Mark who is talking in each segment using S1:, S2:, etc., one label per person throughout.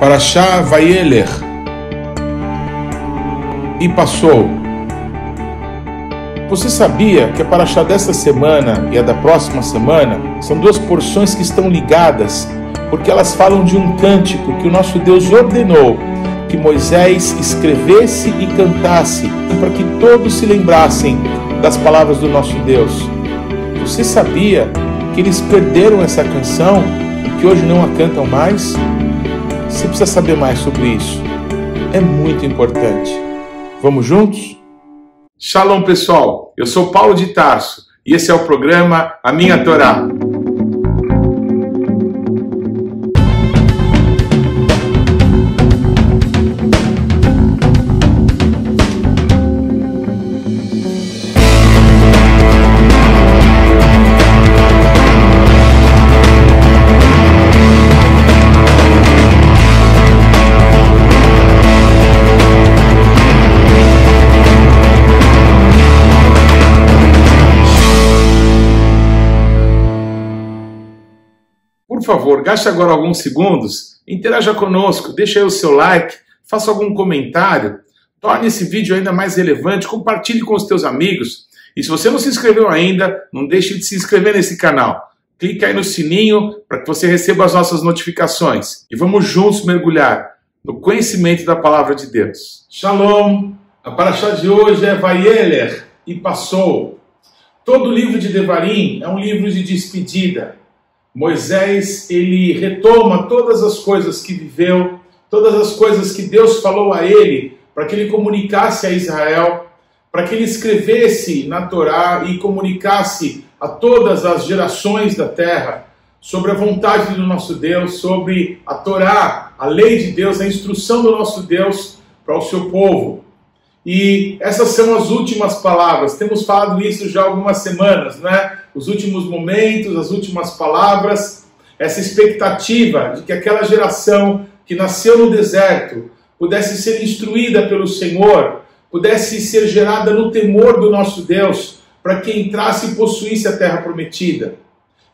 S1: Parashá Vayeler, e passou. Você sabia que a Parashá desta semana e a da próxima semana são duas porções que estão ligadas, porque elas falam de um cântico que o nosso Deus ordenou que Moisés escrevesse e cantasse, para que todos se lembrassem das palavras do nosso Deus. Você sabia que eles perderam essa canção e que hoje não a cantam mais? Você precisa saber mais sobre isso. É muito importante. Vamos juntos? Shalom, pessoal. Eu sou Paulo de Tarso e esse é o programa A Minha Torá. Por favor, gaste agora alguns segundos, interaja conosco, deixe aí o seu like, faça algum comentário, torne esse vídeo ainda mais relevante, compartilhe com os teus amigos. E se você não se inscreveu ainda, não deixe de se inscrever nesse canal. Clique aí no sininho para que você receba as nossas notificações. E vamos juntos mergulhar no conhecimento da palavra de Deus. Shalom! A Parashá de hoje é Vayeler, e passou. Todo o livro de Devarim é um livro de despedida. Moisés, ele retoma todas as coisas que viveu, todas as coisas que Deus falou a ele, para que ele comunicasse a Israel, para que ele escrevesse na Torá e comunicasse a todas as gerações da terra sobre a vontade do nosso Deus, sobre a Torá, a lei de Deus, a instrução do nosso Deus para o seu povo. E essas são as últimas palavras. Temos falado isso já há algumas semanas, né? Os últimos momentos, as últimas palavras, essa expectativa de que aquela geração que nasceu no deserto pudesse ser instruída pelo Senhor, pudesse ser gerada no temor do nosso Deus, para que entrasse e possuísse a terra prometida.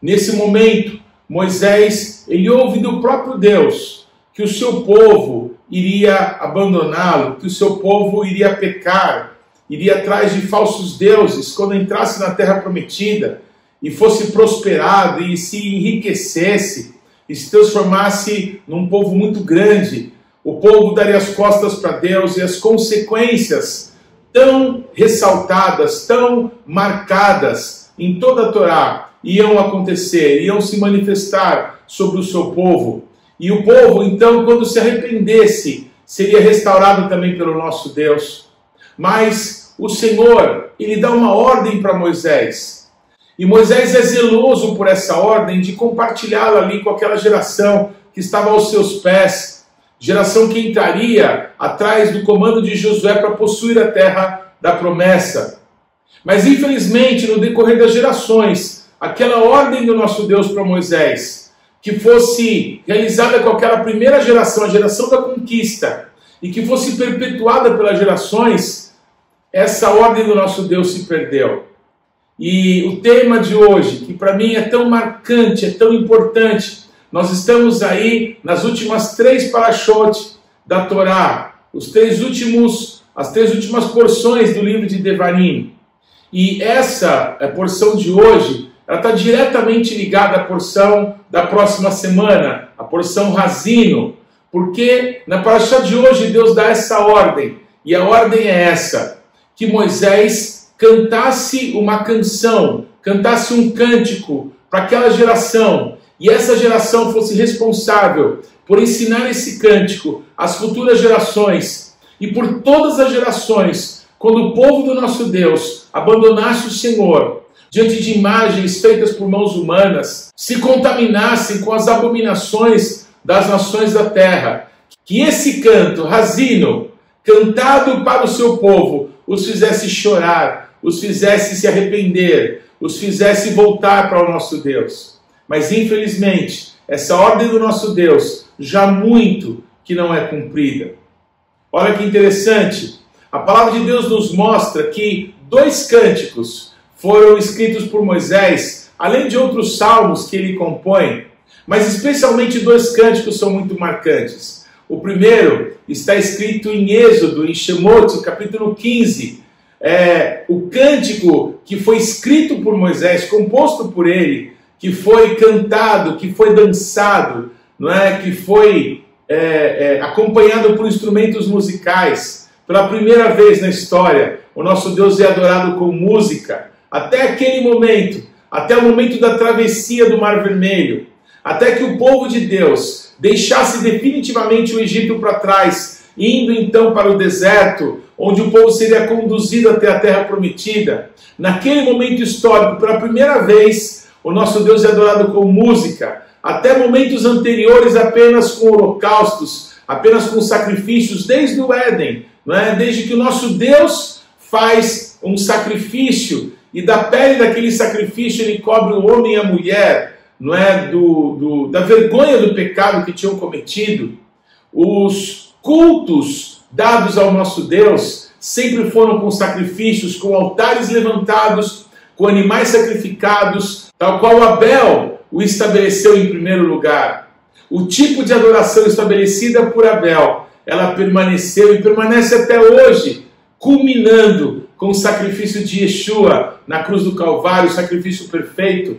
S1: Nesse momento, Moisés, ele ouve do próprio Deus que o seu povo iria abandoná-lo, que o seu povo iria pecar, iria atrás de falsos deuses quando entrasse na terra prometida e fosse prosperado e se enriquecesse e se transformasse num povo muito grande. O povo daria as costas para Deus e as consequências tão ressaltadas, tão marcadas em toda a Torá iam acontecer, iam se manifestar sobre o seu povo. E o povo, então, quando se arrependesse, seria restaurado também pelo nosso Deus. Mas o Senhor, ele dá uma ordem para Moisés. E Moisés é zeloso por essa ordem de compartilhá-la ali com aquela geração que estava aos seus pés. Geração que entraria atrás do comando de Josué para possuir a terra da promessa. Mas, infelizmente, no decorrer das gerações, aquela ordem do nosso Deus para Moisés, que fosse realizada com aquela primeira geração, a geração da conquista, e que fosse perpetuada pelas gerações, essa ordem do nosso Deus se perdeu. E o tema de hoje, que para mim é tão marcante, é tão importante, nós estamos aí nas últimas 3 parashot da Torá, as 3 últimas porções do livro de Devarim. E essa porção de hoje, ela está diretamente ligada à porção da próxima semana, a porção Razino, porque na Parashá de hoje Deus dá essa ordem, e a ordem é essa, que Moisés cantasse uma canção, cantasse um cântico para aquela geração, e essa geração fosse responsável por ensinar esse cântico às futuras gerações, e por todas as gerações, quando o povo do nosso Deus abandonasse o Senhor, diante de imagens feitas por mãos humanas, se contaminassem com as abominações das nações da terra, que esse canto, Razino, cantado para o seu povo, os fizesse chorar, os fizesse se arrepender, os fizesse voltar para o nosso Deus. Mas, infelizmente, essa ordem do nosso Deus, já muito que não é cumprida. Olha que interessante, a palavra de Deus nos mostra que 2 cânticos foram escritos por Moisés, além de outros salmos que ele compõe, mas especialmente 2 cânticos são muito marcantes. O primeiro está escrito em Êxodo, em Shemot, capítulo 15. O cântico que foi escrito por Moisés, composto por ele, que foi cantado, que foi dançado, não é? Que foi acompanhado por instrumentos musicais. Pela primeira vez na história, o nosso Deus é adorado com música. Até aquele momento, até o momento da travessia do Mar Vermelho, até que o povo de Deus deixasse definitivamente o Egito para trás, indo então para o deserto, onde o povo seria conduzido até a terra prometida. Naquele momento histórico, pela primeira vez, o nosso Deus é adorado com música. Até momentos anteriores, apenas com holocaustos, apenas com sacrifícios, desde o Éden, não é? Desde que o nosso Deus faz um sacrifício, e da pele daquele sacrifício ele cobre o homem e a mulher, não é? Da vergonha do pecado que tinham cometido. Os cultos dados ao nosso Deus sempre foram com sacrifícios, com altares levantados, com animais sacrificados, tal qual Abel o estabeleceu em primeiro lugar. O tipo de adoração estabelecida por Abel, ela permaneceu e permanece até hoje, culminando com o sacrifício de Yeshua na cruz do Calvário, o sacrifício perfeito.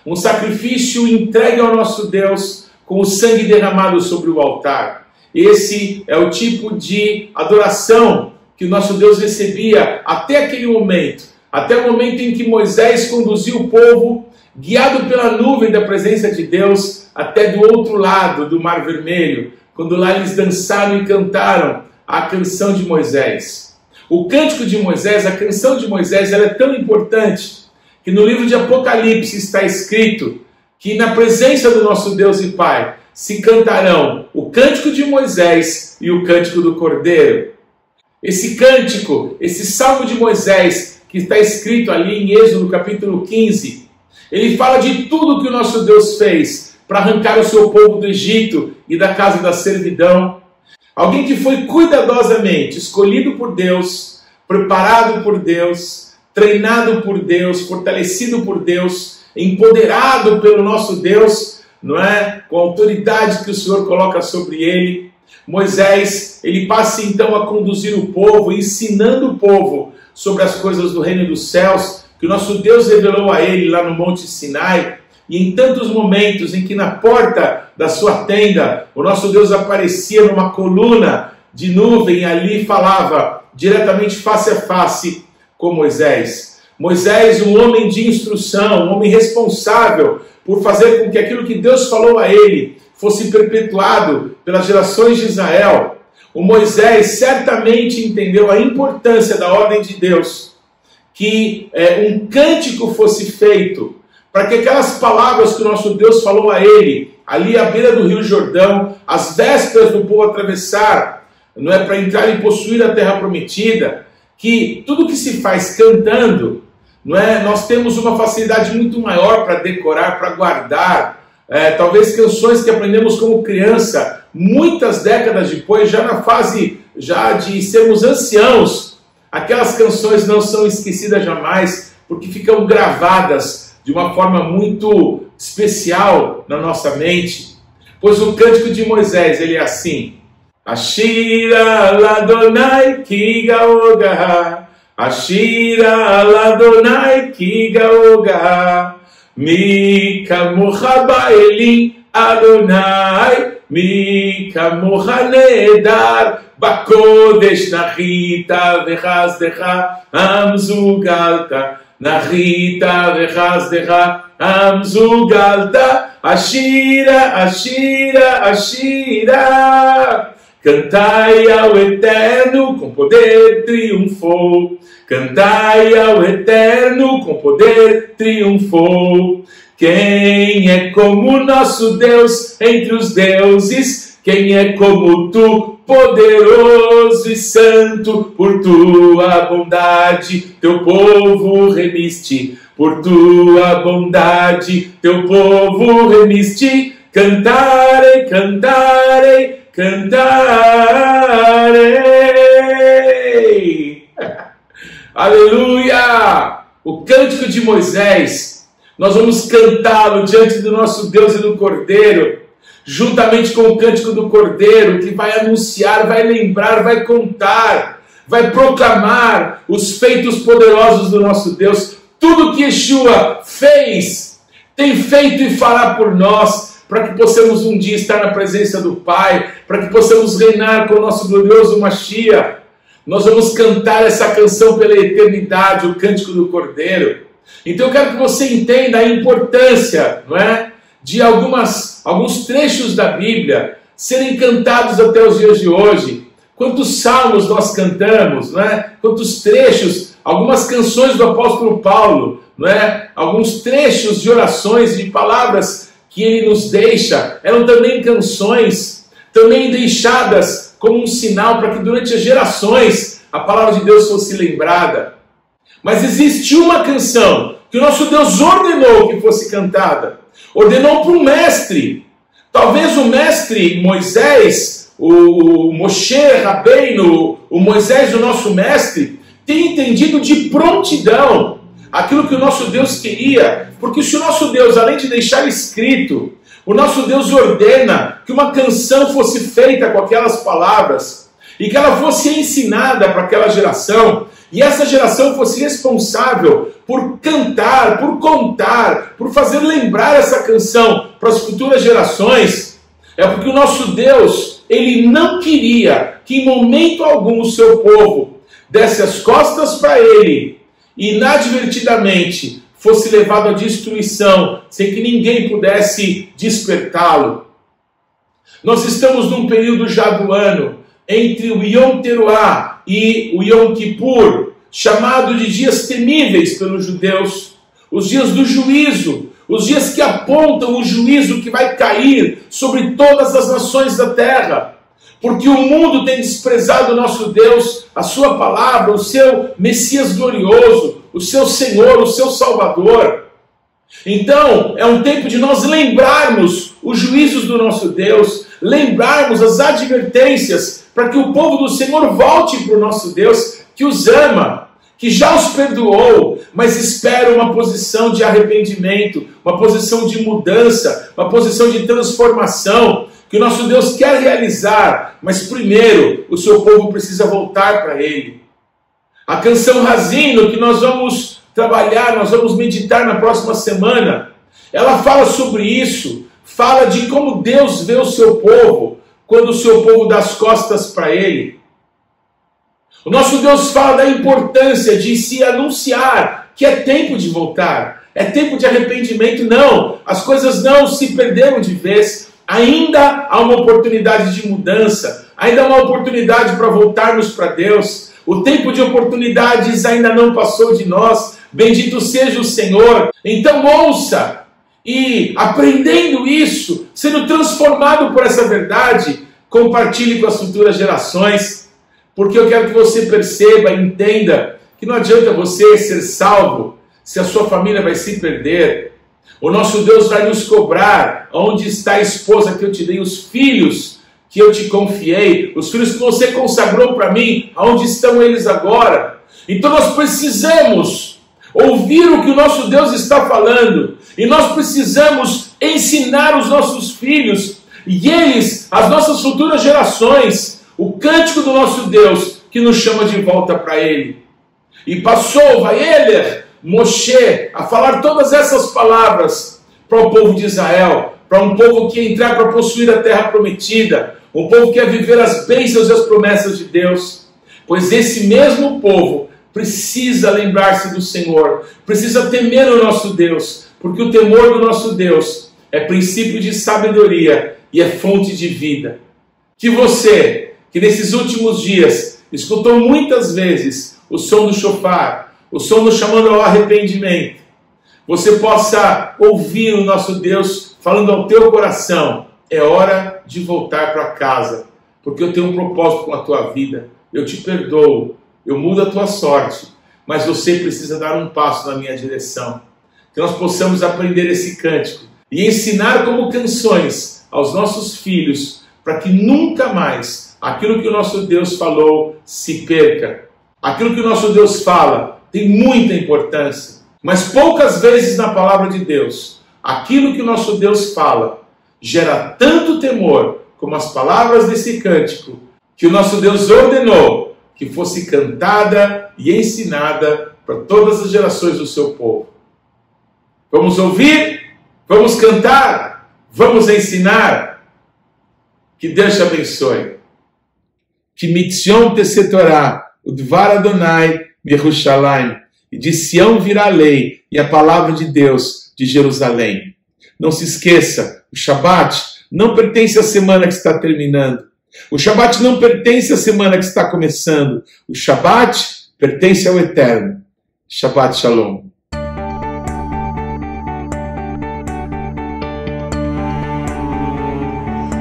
S1: Um sacrifício entregue ao nosso Deus com o sangue derramado sobre o altar. Esse é o tipo de adoração que o nosso Deus recebia até aquele momento, até o momento em que Moisés conduziu o povo, guiado pela nuvem da presença de Deus, até do outro lado do Mar Vermelho, quando lá eles dançaram e cantaram a canção de Moisés. O cântico de Moisés, a canção de Moisés, ela é tão importante que no livro de Apocalipse está escrito que na presença do nosso Deus e Pai se cantarão o cântico de Moisés e o cântico do Cordeiro. Esse cântico, esse salmo de Moisés, que está escrito ali em Êxodo capítulo 15, ele fala de tudo que o nosso Deus fez para arrancar o seu povo do Egito e da casa da servidão. Alguém que foi cuidadosamente escolhido por Deus, preparado por Deus, treinado por Deus, fortalecido por Deus, empoderado pelo nosso Deus, não é? Com a autoridade que o Senhor coloca sobre ele. Moisés, ele passa então a conduzir o povo, ensinando o povo sobre as coisas do reino dos céus, que o nosso Deus revelou a ele lá no Monte Sinai. E em tantos momentos em que na porta da sua tenda, o nosso Deus aparecia numa coluna de nuvem e ali falava diretamente face a face com Moisés. Moisés, um homem de instrução, um homem responsável por fazer com que aquilo que Deus falou a ele fosse perpetuado pelas gerações de Israel. O Moisés certamente entendeu a importância da ordem de Deus, que um cântico fosse feito, para que aquelas palavras que o nosso Deus falou a ele, ali à beira do Rio Jordão, às vésperas do povo atravessar, não é, para entrar e possuir a terra prometida, que tudo que se faz cantando, não é, nós temos uma facilidade muito maior para decorar, para guardar, talvez canções que aprendemos como criança, muitas décadas depois, já na fase já de sermos anciãos, aquelas canções não são esquecidas jamais, porque ficam gravadas de uma forma muito especial na nossa mente. Pois o cântico de Moisés, ele é assim: Ashira ladonai ki gaogaha, Ashira ladonai ki gaogaha, mi kamocha ba'elim Adonai, mi kamocha nehedar, bakodesh nachita vechazdecha amzugalta, nachita vechazdecha amzugalta, Ashira, Ashira, Ashira. Cantai ao Eterno com poder triunfou, cantai ao Eterno com poder triunfou. Quem é como nosso Deus entre os deuses? Quem é como tu, poderoso e santo? Por tua bondade teu povo remiste, por tua bondade teu povo remiste. Cantarei, cantarei, cantarei. Aleluia! O cântico de Moisés, nós vamos cantá-lo diante do nosso Deus e do Cordeiro, juntamente com o cântico do Cordeiro, que vai anunciar, vai lembrar, vai contar, vai proclamar os feitos poderosos do nosso Deus. Tudo que Yeshua fez, tem feito e fará por nós, para que possamos um dia estar na presença do Pai, para que possamos reinar com o nosso glorioso Mashiach. Nós vamos cantar essa canção pela eternidade, o cântico do Cordeiro. Então eu quero que você entenda a importância, não é, de alguns trechos da Bíblia serem cantados até os dias de hoje. Quantos salmos nós cantamos, não é? Quantos trechos, algumas canções do apóstolo Paulo, não é? Alguns trechos de orações, de palavras que ele nos deixa, eram também canções, também deixadas como um sinal para que durante as gerações a palavra de Deus fosse lembrada. Mas existe uma canção que o nosso Deus ordenou que fosse cantada. Ordenou para um mestre. Talvez o mestre Moisés, o Moshe Rabbeinu, o Moisés, o nosso mestre, tenha entendido de prontidão aquilo que o nosso Deus queria. Porque se o nosso Deus, além de deixar escrito, o nosso Deus ordena que uma canção fosse feita com aquelas palavras e que ela fosse ensinada para aquela geração, e essa geração fosse responsável por cantar, por contar, por fazer lembrar essa canção para as futuras gerações, é porque o nosso Deus, ele não queria que em momento algum o seu povo desse as costas para ele e inadvertidamente fosse levado à destruição, sem que ninguém pudesse despertá-lo. Nós estamos num período já do ano, entre o Yom Teruah e o Yom Kippur, chamado de dias temíveis pelos judeus, os dias do juízo, os dias que apontam o juízo que vai cair sobre todas as nações da terra, porque o mundo tem desprezado o nosso Deus, a sua palavra, o seu Messias glorioso, o seu Senhor, o seu Salvador. Então, é um tempo de nós lembrarmos os juízos do nosso Deus, lembrarmos as advertências, para que o povo do Senhor volte para o nosso Deus, que os ama, que já os perdoou, mas espera uma posição de arrependimento, uma posição de mudança, uma posição de transformação, que o nosso Deus quer realizar, mas primeiro o seu povo precisa voltar para Ele. A canção Hazino, que nós vamos trabalhar, nós vamos meditar na próxima semana, ela fala sobre isso, fala de como Deus vê o seu povo, quando o seu povo dá as costas para Ele. O nosso Deus fala da importância de se anunciar que é tempo de voltar, é tempo de arrependimento. Não, as coisas não se perderam de vez, ainda há uma oportunidade de mudança, ainda há uma oportunidade para voltarmos para Deus. O tempo de oportunidades ainda não passou de nós, bendito seja o Senhor. Então ouça, e aprendendo isso, sendo transformado por essa verdade, compartilhe com as futuras gerações, porque eu quero que você perceba, entenda, que não adianta você ser salvo se a sua família vai se perder. O nosso Deus vai nos cobrar onde está a esposa que eu te dei, os filhos que eu te confiei, os filhos que você consagrou para mim, aonde estão eles agora? Então nós precisamos ouvir o que o nosso Deus está falando, e nós precisamos ensinar os nossos filhos, e eles, as nossas futuras gerações, o cântico do nosso Deus, que nos chama de volta para Ele. E passou, Vaieler, Moshe, a falar todas essas palavras para o povo de Israel, para um povo que ia entrar para possuir a terra prometida, um povo que ia viver as bênçãos e as promessas de Deus. Pois esse mesmo povo precisa lembrar-se do Senhor, precisa temer o nosso Deus, porque o temor do nosso Deus é princípio de sabedoria e é fonte de vida. Que você, que nesses últimos dias escutou muitas vezes o som do shofar, o som nos chamando ao arrependimento, você possa ouvir o nosso Deus falando ao teu coração: é hora de voltar para casa, porque eu tenho um propósito com a tua vida, eu te perdoo, eu mudo a tua sorte, mas você precisa dar um passo na minha direção. Que nós possamos aprender esse cântico e ensinar como canções aos nossos filhos, para que nunca mais aquilo que o nosso Deus falou se perca. Aquilo que o nosso Deus fala tem muita importância, mas poucas vezes na palavra de Deus, aquilo que o nosso Deus fala gera tanto temor como as palavras desse cântico, que o nosso Deus ordenou que fosse cantada e ensinada para todas as gerações do seu povo. Vamos ouvir, vamos cantar, vamos ensinar. Que Deus te abençoe. Que mitzion tesetorá, udvar Adonai Yerushalayim, e de Sião virá a lei e a palavra de Deus de Jerusalém. Não se esqueça, o Shabat não pertence à semana que está terminando. O Shabat não pertence à semana que está começando. O Shabat pertence ao Eterno. Shabbat Shalom.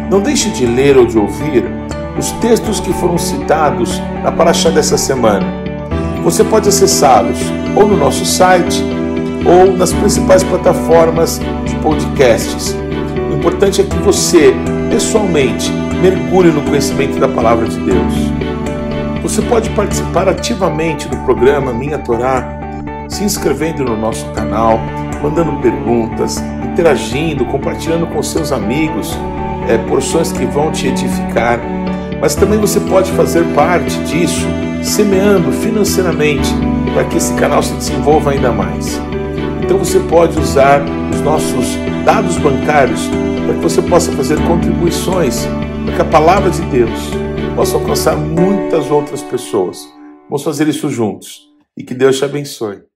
S1: Não deixe de ler ou de ouvir os textos que foram citados na Parashá dessa semana. Você pode acessá-los ou no nosso site ou nas principais plataformas de podcasts. O importante é que você, pessoalmente, mergulhe no conhecimento da Palavra de Deus. Você pode participar ativamente do programa Minha Torá, se inscrevendo no nosso canal, mandando perguntas, interagindo, compartilhando com seus amigos porções que vão te edificar. Mas também você pode fazer parte disso, semeando financeiramente, para que esse canal se desenvolva ainda mais. Então você pode usar os nossos dados bancários para que você possa fazer contribuições para que a palavra de Deus possa alcançar muitas outras pessoas. Vamos fazer isso juntos. E que Deus te abençoe.